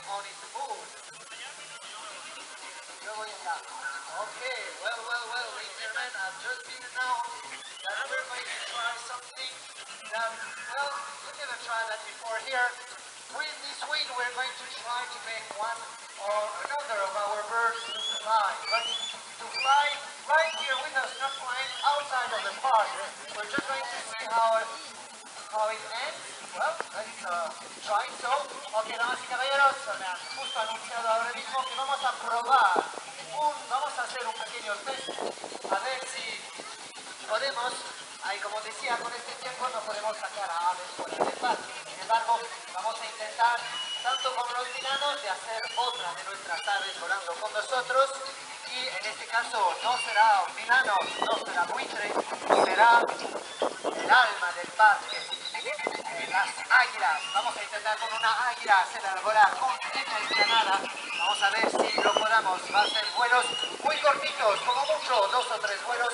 on its moon. Yo voy allá. Okay, well, ladies and gentlemen, I've just been announced that we're going to try something that, well, we never tried that before here. With this wing, we're going to try to make one or another of our birds to fly. But to fly right here with us, not flying outside of the park. We're just going to see how it ends. Well, let's try so. Ok, damas y caballeros, me han justo anunciado ahora mismo que vamos a probar. Vamos a hacer un pequeño test. A ver si podemos, como decía, con este tiempo no podemos sacar a aves fuera del parque. Sin embargo, vamos a intentar, tanto como los milanos, de hacer otra de nuestras aves volando con nosotros. Y en este caso no será un milano, no será buitre, será el alma del parque. Las águilas. Vamos a intentar con una águila hacer volar con esta explanada. Vamos a ver si lo podamos. Va a ser vuelos muy cortitos, como mucho, 2 o 3 vuelos.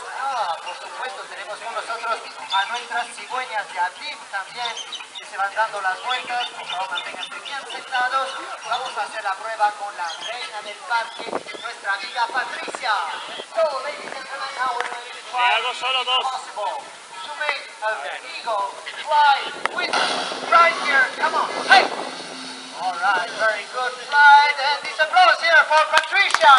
Por supuesto, tenemos con nosotros a nuestras cigüeñas de Adim también, que se van dando las vueltas. Por favor, manténganse bien sentados. Vamos a hacer la prueba con la reina del parque, nuestra amiga Patricia. So, ladies and gentlemen, now we're going to try hago solo dos. possible to make an eagle fly with us right here. Come on, hey! All right, very good flight, and this applause here for Patricia.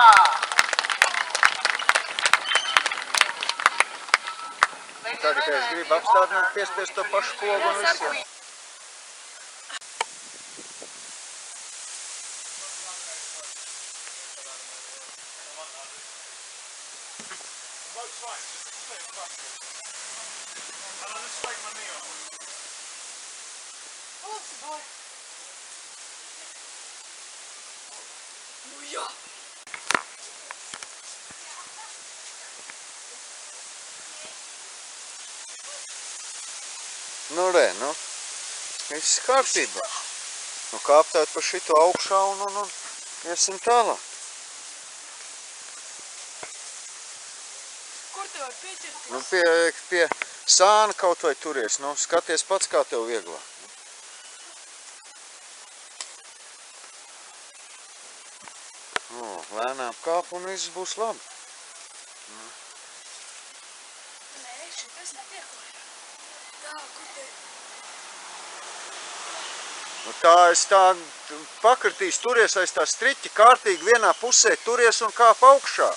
Tagad es gribu apstādināt, piespiest to pašu pogu un visiem. Nu, re, nu, viss kārtībā. Nu, kāptēt pa šito augšā un iesim tālāk. Kur tev var pieķerties? Nu, pie sāna kaut vai turies, nu, skaties pats, kā tev vieglāk. Nu, lēnām kāp un viss būs labi. Nē, šitas netiek vairāk. Tā, kur te? Nu, tā es tā pakritīšu, turies aiz tā striķi, kārtīgi vienā pusē turies un kāp augšā.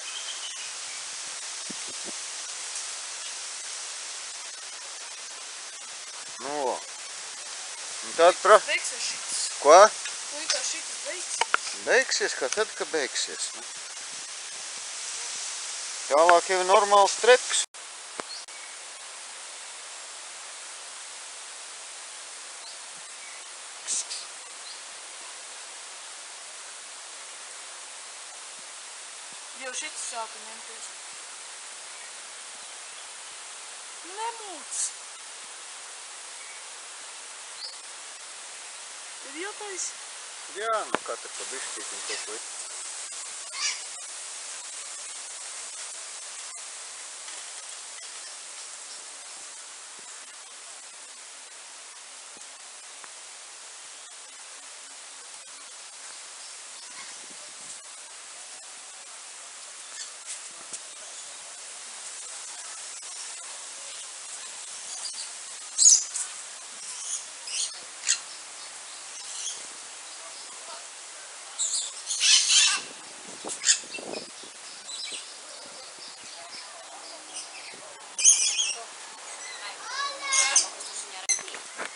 Nu, un tad Beigsies šitas. Ko? Puikā šitas beigsies. Beigsies, kā tad, ka beigsies. Nu. Tālāk jau ir normāls treps. Jau šitas sāka ņemties. Nemūc! Ir jātais? Jā, nu katra pa bišķīti un kaut ko.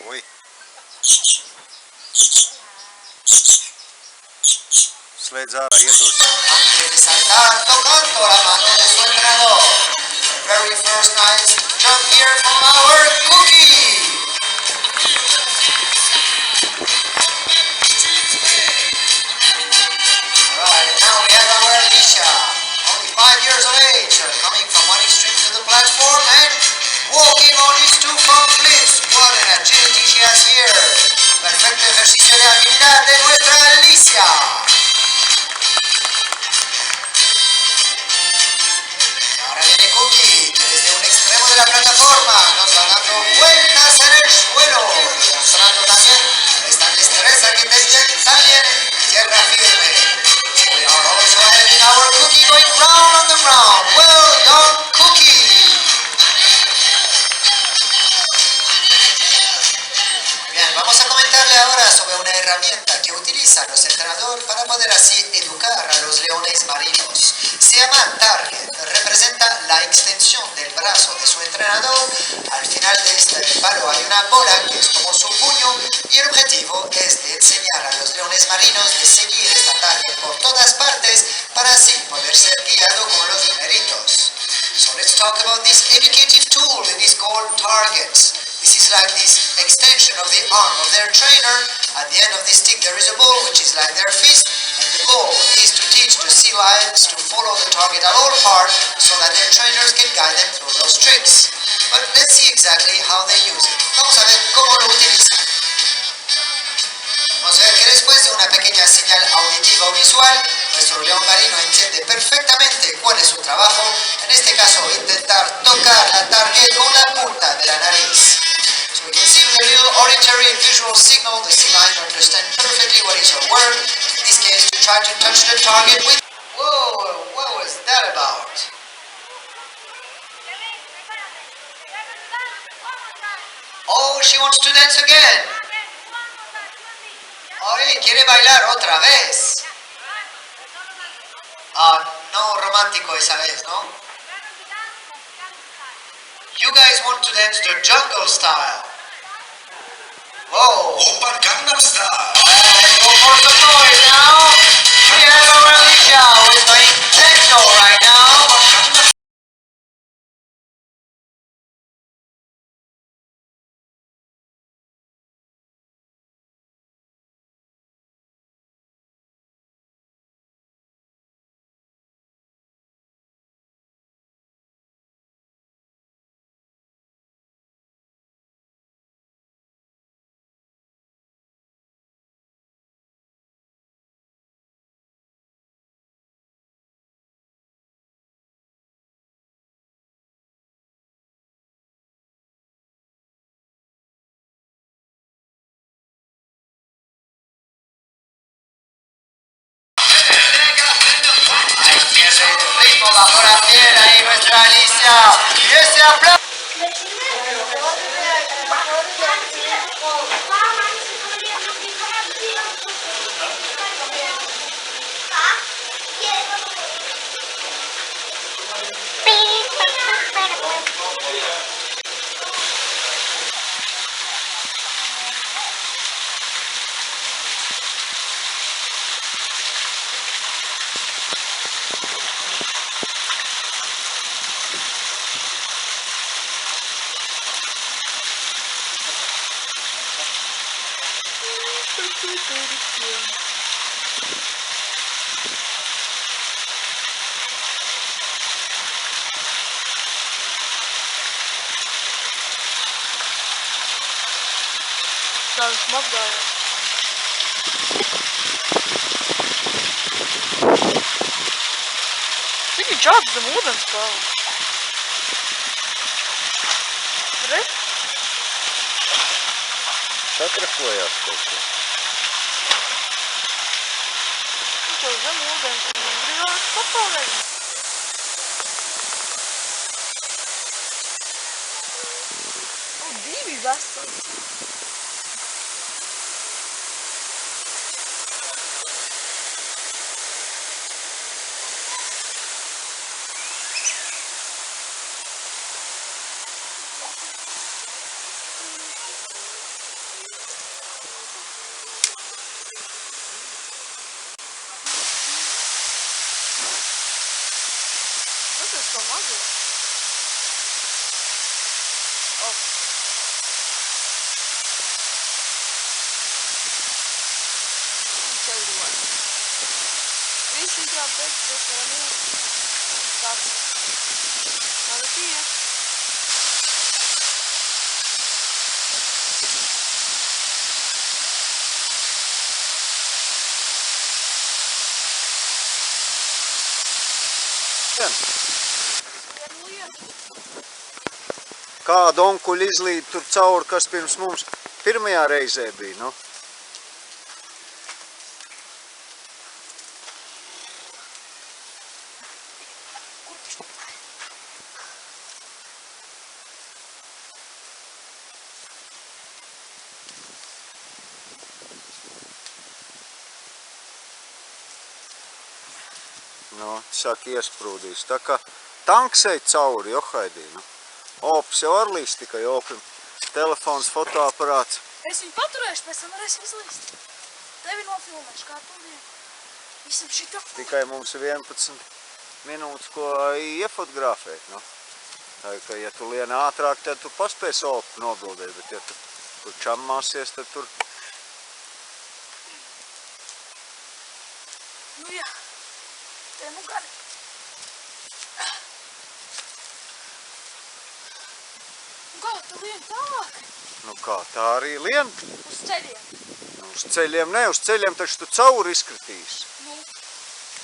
Oi. Slēdz ārā, iedos. Antes de saltar, tocando la mano de su entrenador. Very first nice jump here from our Cookie. Alright, and now we have our Alicia, only 5 years of age, coming from one extreme to the platform and walking on his 2 front flips. What an agility she has here. Perfecto ejercicio de agilidad de nuestra Alicia. Ahora viene Cookie, que desde un extremo de la plataforma nos va dando vueltas en el suelo, demostrando también esta destreza que tiene también en tierra utilizan los entrenadores para poder así educar a los leones marinos. Se llama target, representa la extensión del brazo de su entrenador. Al final de este palo hay una bola que es como su puño y el objetivo es de enseñar a los leones marinos de seguir esta target por todas partes para así poder ser guiado con los numeritos. So let's talk about this educative tool that is called targets. This is like this extension of the arm of their trainer. At the end of this stick there is a ball which is like their fist, and the goal is to teach the sea lions to follow the target at all parts so that their trainers can guide them through those tricks. But let's see exactly how they use it. Vamos a ver cómo lo utilizan. Vamos a ver que después de una pequeña señal auditiva o visual, nuestro león marino entiende perfectamente cuál es su trabajo, en este caso intentar tocar la target con la punta de la nariz. So we can see with a little auditory and visual signal, the sea lion understands perfectly what is her work. In this case, to try to touch the target with... Whoa, what was that about? Oh, she wants to dance again. Oye, quiere bailar otra vez. No romántico esa vez, ¿no? You guys want to dance the jungle style. Whoa. Open Gangnam Style. Let's go for some noise now. We have our Alicia who is going techno right now. Ritmo bajo la piel, ahí nuestra Alicia. Y ese aplauso. Dan smak daar. Pretty job, the movement spell. Right? Satrafojās kaut ko. To zem ūdens. Gribētu papaulēt. Divi veseli. Kas ir to mazliet? Visi jābeidz, tas varam iet. Tas. Tagad iet. Kādu onkuļu izlīd tur cauri, kas pirms mums pirmajā reizē bija, nu? Nu, sāk iesprūdīs. Tā kā tanksei cauri, Johaidī, nu. Ops jau ar līst tikai opim. Telefons, fotoaparāts. Es viņu paturēšu, pēc tam varēsim izlīst. Tevi nofilmēšu kā tu vienu. Visam šitā. Tikai mums ir 11 minūtes, ko iefotografēt, nu. Tā, ka, ja tu lien ātrāk, tad tu paspēsi opu nobildēt, bet ja tu tur čammāsies, tad tur... Nu jā. Te nu gan. Nu kā, tu lien tālāk? Nu kā, tā arī lien? Uz ceļiem. Nu, uz ceļiem taču tu cauri izkritīsi. Nu,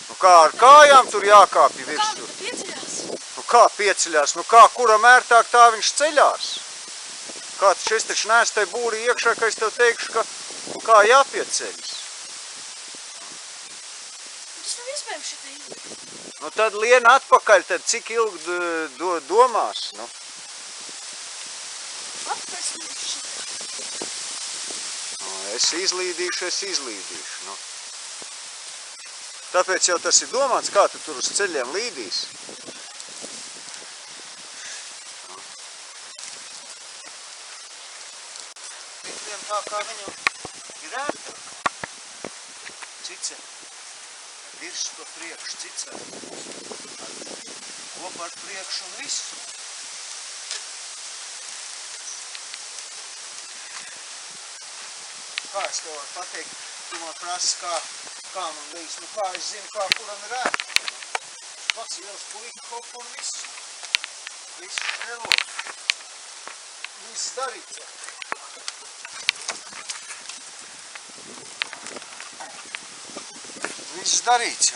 Nu kā, ar kājām tur jākāpj kā virsū? tu pieceļās? Nu kā pieceļās? Nu kā, kuram ērtāk tā viņš ceļās? Kā taču es taču neesmu tai būrī iekšā, ka es tev teikšu, ka kā jāpieceļas? Tas nav iespējams šitā izdarīt. Nu tad lien atpakaļ, tad cik ilgi domās, nu? Atpēc šitā. Nu, es izlīdīšu, nu. Tāpēc jau tas ir domāts, kā tu tur uz ceļiem līdīsi. Tikliem tā kā viņam ir ērtāk. Cice. Virs pa priekšu, cice. Kopā ar priekšu un visu. Kā es tev varu pateikt, tu man prasi, kā man līdz, nu kā es zinu, kuram ir ērtāk. Pats ielas puika hop un visu. Visu nelot. Viss darīts. Viss darīts.